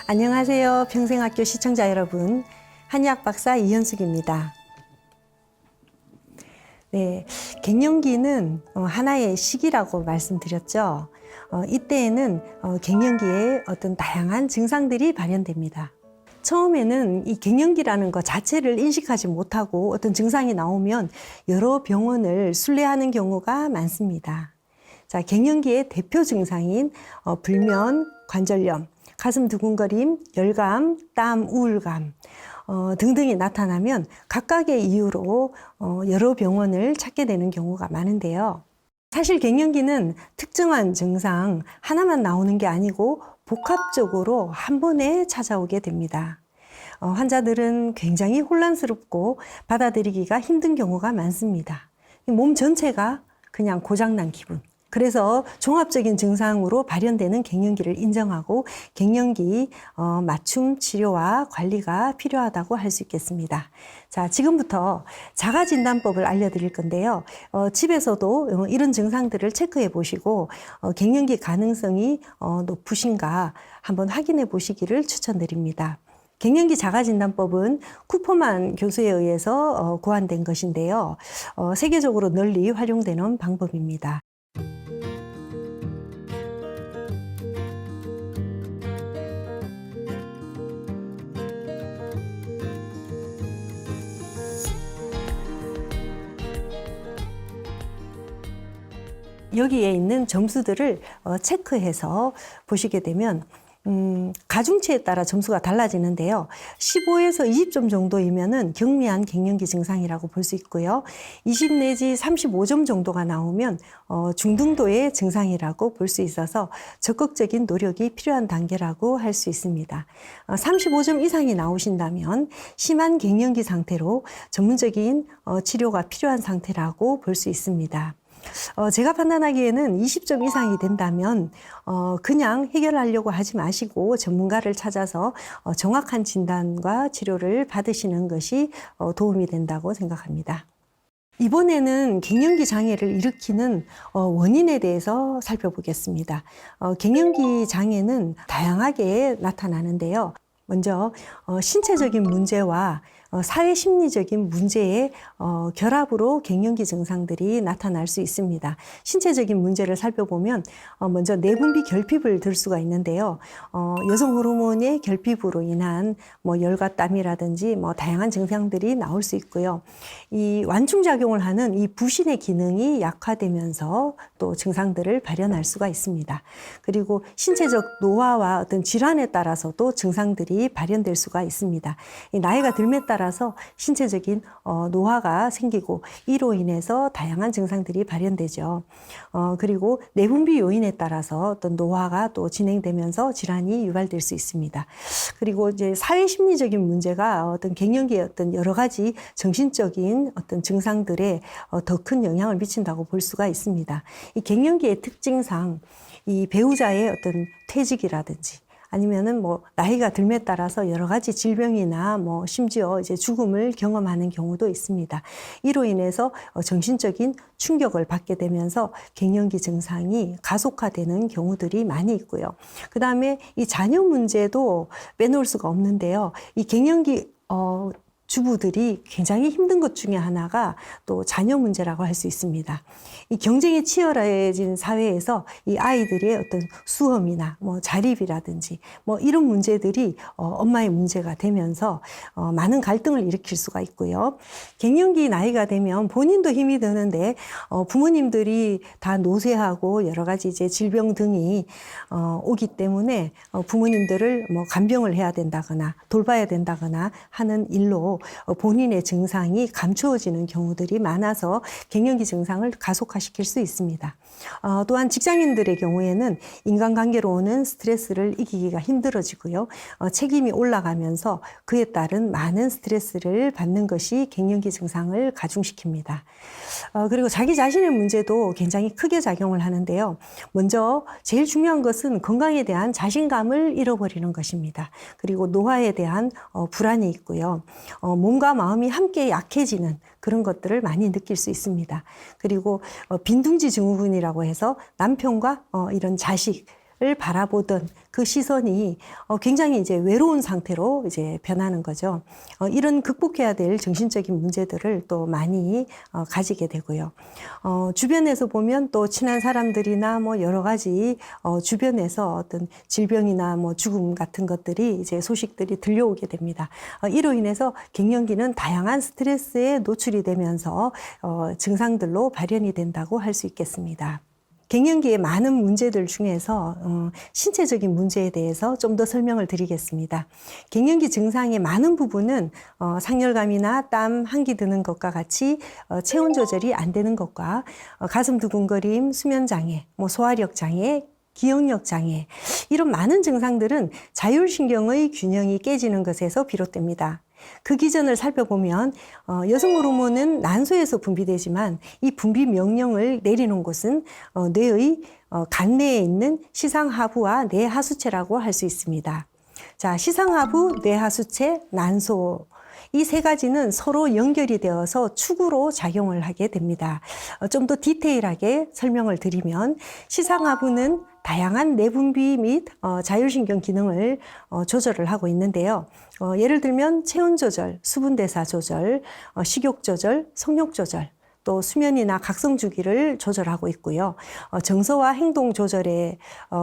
안녕하세요. 평생학교 시청자 여러분. 한의학 박사 이현숙입니다. 네, 갱년기는 하나의 시기라고 말씀드렸죠. 이때에는 갱년기에 어떤 다양한 증상들이 발현됩니다. 처음에는 이 갱년기라는 것 자체를 인식하지 못하고 어떤 증상이 나오면 여러 병원을 순례하는 경우가 많습니다. 자, 갱년기의 대표 증상인 불면, 관절염, 가슴 두근거림, 열감, 땀, 우울감 등등이 나타나면 각각의 이유로 여러 병원을 찾게 되는 경우가 많은데요. 사실 갱년기는 특정한 증상 하나만 나오는 게 아니고 복합적으로 한 번에 찾아오게 됩니다. 환자들은 굉장히 혼란스럽고 받아들이기가 힘든 경우가 많습니다. 몸 전체가 그냥 고장난 기분. 그래서 종합적인 증상으로 발현되는 갱년기를 인정하고 갱년기 맞춤 치료와 관리가 필요하다고 할 수 있겠습니다. 자, 지금부터 자가진단법을 알려드릴 건데요. 집에서도 이런 증상들을 체크해 보시고 갱년기 가능성이 높으신가 한번 확인해 보시기를 추천드립니다. 갱년기 자가진단법은 쿠퍼만 교수에 의해서 고안된 것인데요. 세계적으로 널리 활용되는 방법입니다. 여기에 있는 점수들을 체크해서 보시게 되면 가중치에 따라 점수가 달라지는데요. 15에서 20점 정도이면은 경미한 갱년기 증상이라고 볼 수 있고요. 20 내지 35점 정도가 나오면 중등도의 증상이라고 볼 수 있어서 적극적인 노력이 필요한 단계라고 할 수 있습니다. 35점 이상이 나오신다면 심한 갱년기 상태로 전문적인 치료가 필요한 상태라고 볼 수 있습니다. 제가 판단하기에는 20점 이상이 된다면 그냥 해결하려고 하지 마시고 전문가를 찾아서 정확한 진단과 치료를 받으시는 것이 도움이 된다고 생각합니다. 이번에는 갱년기 장애를 일으키는 원인에 대해서 살펴보겠습니다. 갱년기 장애는 다양하게 나타나는데요. 먼저 신체적인 문제와 사회 심리적인 문제의 결합으로 갱년기 증상들이 나타날 수 있습니다. 신체적인 문제를 살펴보면 먼저 내분비 결핍을 들 수가 있는데요. 여성 호르몬의 결핍으로 인한 열과 땀이라든지 다양한 증상들이 나올 수 있고요. 이 완충작용을 하는 이 부신의 기능이 약화되면서 또 증상들을 발현할 수가 있습니다. 그리고 신체적 노화와 어떤 질환에 따라서도 증상들이 발현될 수가 있습니다. 이 나이가 들에 따라서 신체적인 노화가 생기고 이로 인해서 다양한 증상들이 발현되죠. 그리고 내분비 요인에 따라서 어떤 노화가 또 진행되면서 질환이 유발될 수 있습니다. 그리고 이제 사회 심리적인 문제가 어떤 갱년기의 어떤 여러 가지 정신적인 어떤 증상들에 더 큰 영향을 미친다고 볼 수가 있습니다. 이 갱년기의 특징상 이 배우자의 어떤 퇴직이라든지 아니면은 나이가 들에 따라서 여러 가지 질병이나 심지어 이제 죽음을 경험하는 경우도 있습니다. 이로 인해서 정신적인 충격을 받게 되면서 갱년기 증상이 가속화되는 경우들이 많이 있고요. 그 다음에 이 자녀 문제도 빼놓을 수가 없는데요. 이 갱년기 주부들이 굉장히 힘든 것 중에 하나가 또 자녀 문제라고 할 수 있습니다. 이 경쟁이 치열해진 사회에서 이 아이들의 어떤 수험이나 자립이라든지 이런 문제들이 엄마의 문제가 되면서 많은 갈등을 일으킬 수가 있고요. 갱년기 나이가 되면 본인도 힘이 드는데 부모님들이 다 노쇠하고 여러 가지 이제 질병 등이 오기 때문에 부모님들을 간병을 해야 된다거나 돌봐야 된다거나 하는 일로 본인의 증상이 감추어지는 경우들이 많아서 갱년기 증상을 가속화시킬 수 있습니다. 또한 직장인들의 경우에는 인간관계로 오는 스트레스를 이기기가 힘들어지고요. 책임이 올라가면서 그에 따른 많은 스트레스를 받는 것이 갱년기 증상을 가중시킵니다. 그리고 자기 자신의 문제도 굉장히 크게 작용을 하는데요. 먼저 제일 중요한 것은 건강에 대한 자신감을 잃어버리는 것입니다. 그리고 노화에 대한 불안이 있고요. 몸과 마음이 함께 약해지는 그런 것들을 많이 느낄 수 있습니다. 그리고 빈둥지 증후군이라고 해서 남편과 이런 자식 바라보던 그 시선이 굉장히 이제 외로운 상태로 이제 변하는 거죠. 이런 극복해야 될 정신적인 문제들을 또 많이 가지게 되고요. 주변에서 보면 또 친한 사람들이나 뭐 여러 가지 주변에서 어떤 질병이나 뭐 죽음 같은 것들이 이제 소식들이 들려오게 됩니다. 이로 인해서 갱년기는 다양한 스트레스에 노출이 되면서 증상들로 발현이 된다고 할 수 있겠습니다. 갱년기의 많은 문제들 중에서 신체적인 문제에 대해서 좀 더 설명을 드리겠습니다. 갱년기 증상의 많은 부분은 상열감이나 땀, 한기 드는 것과 같이 체온 조절이 안 되는 것과 가슴 두근거림, 수면장애, 뭐 소화력 장애, 기억력 장애 이런 많은 증상들은 자율신경의 균형이 깨지는 것에서 비롯됩니다. 그 기전을 살펴보면 여성 호르몬은 난소에서 분비되지만 이 분비 명령을 내리는 곳은 뇌의 간내에 있는 시상하부와 뇌하수체라고 할 수 있습니다. 자, 시상하부, 뇌하수체, 난소 이 세 가지는 서로 연결이 되어서 축으로 작용을 하게 됩니다. 좀 더 디테일하게 설명을 드리면 시상하부는 다양한 내분비 및 자율신경 기능을 조절을 하고 있는데요. 예를 들면 체온 조절, 수분 대사 조절, 식욕 조절, 성욕 조절, 또 수면이나 각성 주기를 조절하고 있고요. 정서와 행동 조절에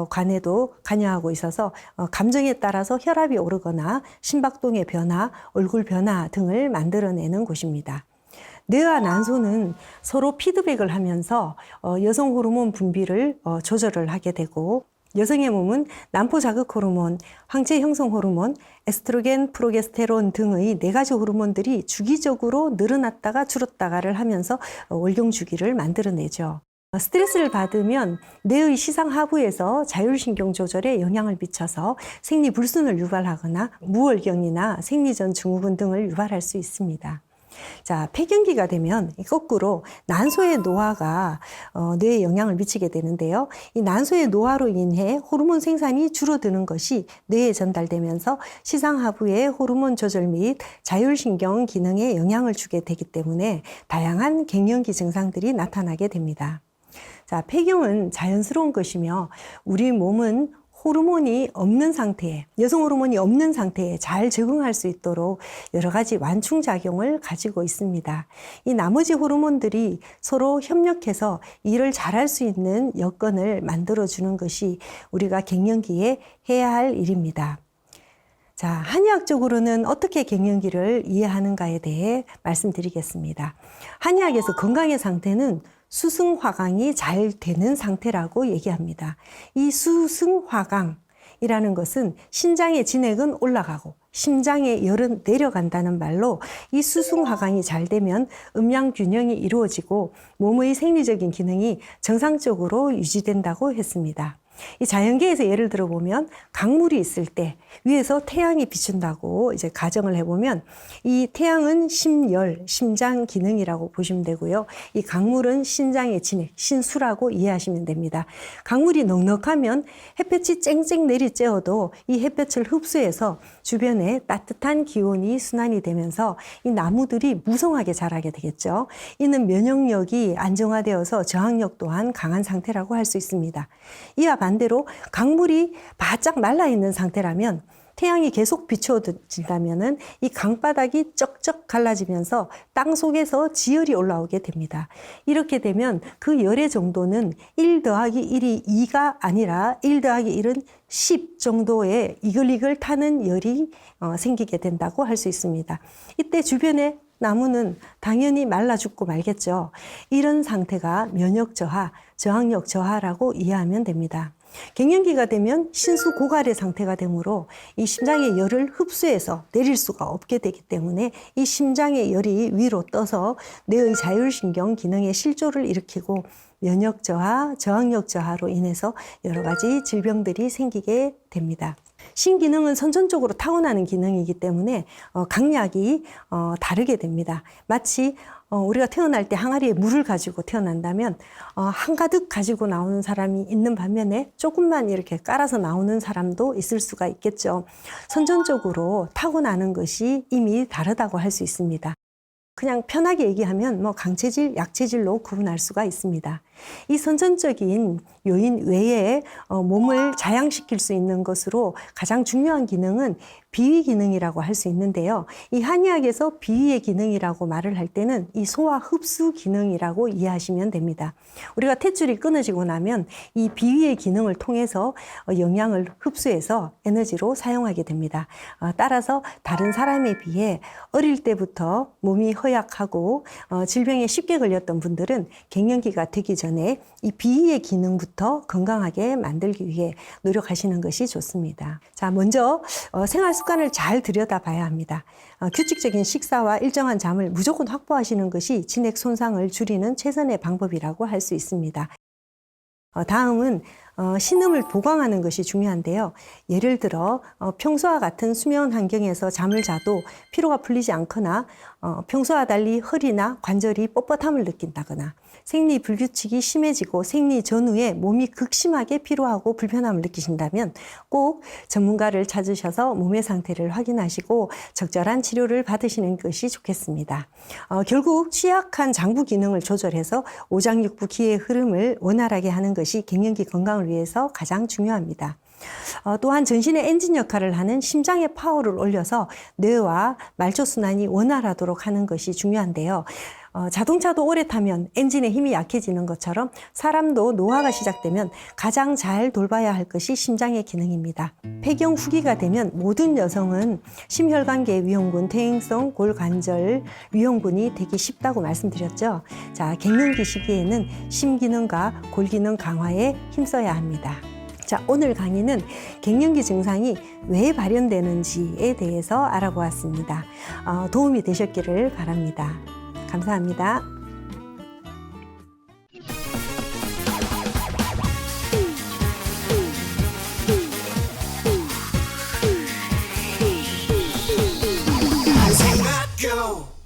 관해도 관여하고 있어서 감정에 따라서 혈압이 오르거나 심박동의 변화, 얼굴 변화 등을 만들어내는 곳입니다. 뇌와 난소는 서로 피드백을 하면서 여성 호르몬 분비를 조절을 하게 되고 여성의 몸은 난포 자극 호르몬, 황체 형성 호르몬, 에스트로겐, 프로게스테론 등의 4가지 호르몬들이 주기적으로 늘어났다가 줄었다가를 하면서 월경 주기를 만들어내죠. 스트레스를 받으면 뇌의 시상 하부에서 자율신경 조절에 영향을 미쳐서 생리불순을 유발하거나 무월경이나 생리전 증후군 등을 유발할 수 있습니다. 자, 폐경기가 되면 거꾸로 난소의 노화가 뇌에 영향을 미치게 되는데요. 이 난소의 노화로 인해 호르몬 생산이 줄어드는 것이 뇌에 전달되면서 시상하부의 호르몬 조절 및 자율신경 기능에 영향을 주게 되기 때문에 다양한 갱년기 증상들이 나타나게 됩니다. 자, 폐경은 자연스러운 것이며 우리 몸은 호르몬이 없는 상태에, 여성 호르몬이 없는 상태에 잘 적응할 수 있도록 여러 가지 완충작용을 가지고 있습니다. 이 나머지 호르몬들이 서로 협력해서 일을 잘할 수 있는 여건을 만들어주는 것이 우리가 갱년기에 해야 할 일입니다. 자, 한의학적으로는 어떻게 갱년기를 이해하는가에 대해 말씀드리겠습니다. 한의학에서 건강의 상태는 수승화강이 잘 되는 상태라고 얘기합니다. 이 수승화강이라는 것은 신장의 진액은 올라가고 심장의 열은 내려간다는 말로 이 수승화강이 잘 되면 음양 균형이 이루어지고 몸의 생리적인 기능이 정상적으로 유지된다고 했습니다. 이 자연계에서 예를 들어 보면 강물이 있을 때 위에서 태양이 비춘다고 이제 가정을 해보면 이 태양은 심열, 심장 기능이라고 보시면 되고요. 이 강물은 신장의 진액, 신수라고 이해하시면 됩니다. 강물이 넉넉하면 햇볕이 쨍쨍 내리쬐어도 이 햇볕을 흡수해서 주변에 따뜻한 기온이 순환이 되면서 이 나무들이 무성하게 자라게 되겠죠. 이는 면역력이 안정화되어서 저항력 또한 강한 상태라고 할 수 있습니다. 이와 반대로 강물이 바짝 말라있는 상태라면 태양이 계속 비추어진다면은 이 강바닥이 쩍쩍 갈라지면서 땅 속에서 지열이 올라오게 됩니다. 이렇게 되면 그 열의 정도는 1 더하기 1이 2가 아니라 1 더하기 1은 10 정도의 이글이글 타는 열이 생기게 된다고 할 수 있습니다. 이때 주변에 나무는 당연히 말라 죽고 말겠죠. 이런 상태가 면역 저하, 저항력 저하라고 이해하면 됩니다. 갱년기가 되면 신수 고갈의 상태가 되므로 이 심장의 열을 흡수해서 내릴 수가 없게 되기 때문에 이 심장의 열이 위로 떠서 뇌의 자율신경 기능의 실조를 일으키고 면역 저하, 저항력 저하로 인해서 여러 가지 질병들이 생기게 됩니다. 신기능은 선천적으로 타고나는 기능이기 때문에 강약이 다르게 됩니다. 마치 우리가 태어날 때 항아리에 물을 가지고 태어난다면 한가득 가지고 나오는 사람이 있는 반면에 조금만 이렇게 깔아서 나오는 사람도 있을 수가 있겠죠. 선천적으로 타고나는 것이 이미 다르다고 할 수 있습니다. 그냥 편하게 얘기하면 강체질, 약체질로 구분할 수가 있습니다. 이 선천적인 요인 외에 몸을 자양시킬 수 있는 것으로 가장 중요한 기능은 비위 기능이라고 할 수 있는데요. 이 한의학에서 비위의 기능이라고 말을 할 때는 이 소화 흡수 기능이라고 이해하시면 됩니다. 우리가 탯줄이 끊어지고 나면 이 비위의 기능을 통해서 영양을 흡수해서 에너지로 사용하게 됩니다. 따라서 다른 사람에 비해 어릴 때부터 몸이 허약하고 질병에 쉽게 걸렸던 분들은 갱년기가 되기 전에 이 비위의 기능부터 건강하게 만들기 위해 노력하시는 것이 좋습니다. 자, 먼저 생활 습관을 잘 들여다봐야 합니다. 규칙적인 식사와 일정한 잠을 무조건 확보하시는 것이 진액 손상을 줄이는 최선의 방법이라고 할 수 있습니다. 다음은 신음을 보강하는 것이 중요한데요. 예를 들어 평소와 같은 수면 환경에서 잠을 자도 피로가 풀리지 않거나 평소와 달리 허리나 관절이 뻣뻣함을 느낀다거나 생리 불규칙이 심해지고 생리 전후에 몸이 극심하게 피로하고 불편함을 느끼신다면 꼭 전문가를 찾으셔서 몸의 상태를 확인하시고 적절한 치료를 받으시는 것이 좋겠습니다. 결국 취약한 장부 기능을 조절해서 오장육부 기의 흐름을 원활하게 하는 것이 갱년기 건강을 위해서 가장 중요합니다. 또한 전신의 엔진 역할을 하는 심장의 파워를 올려서 뇌와 말초순환이 원활하도록 하는 것이 중요한데요. 자동차도 오래 타면 엔진의 힘이 약해지는 것처럼 사람도 노화가 시작되면 가장 잘 돌봐야 할 것이 심장의 기능입니다. 폐경 후기가 되면 모든 여성은 심혈관계 위험군, 퇴행성 골관절 위험군이 되기 쉽다고 말씀드렸죠. 자, 갱년기 시기에는 심기능과 골기능 강화에 힘써야 합니다. 자, 오늘 강의는 갱년기 증상이 왜 발현되는지에 대해서 알아보았습니다. 도움이 되셨기를 바랍니다. 감사합니다. Go!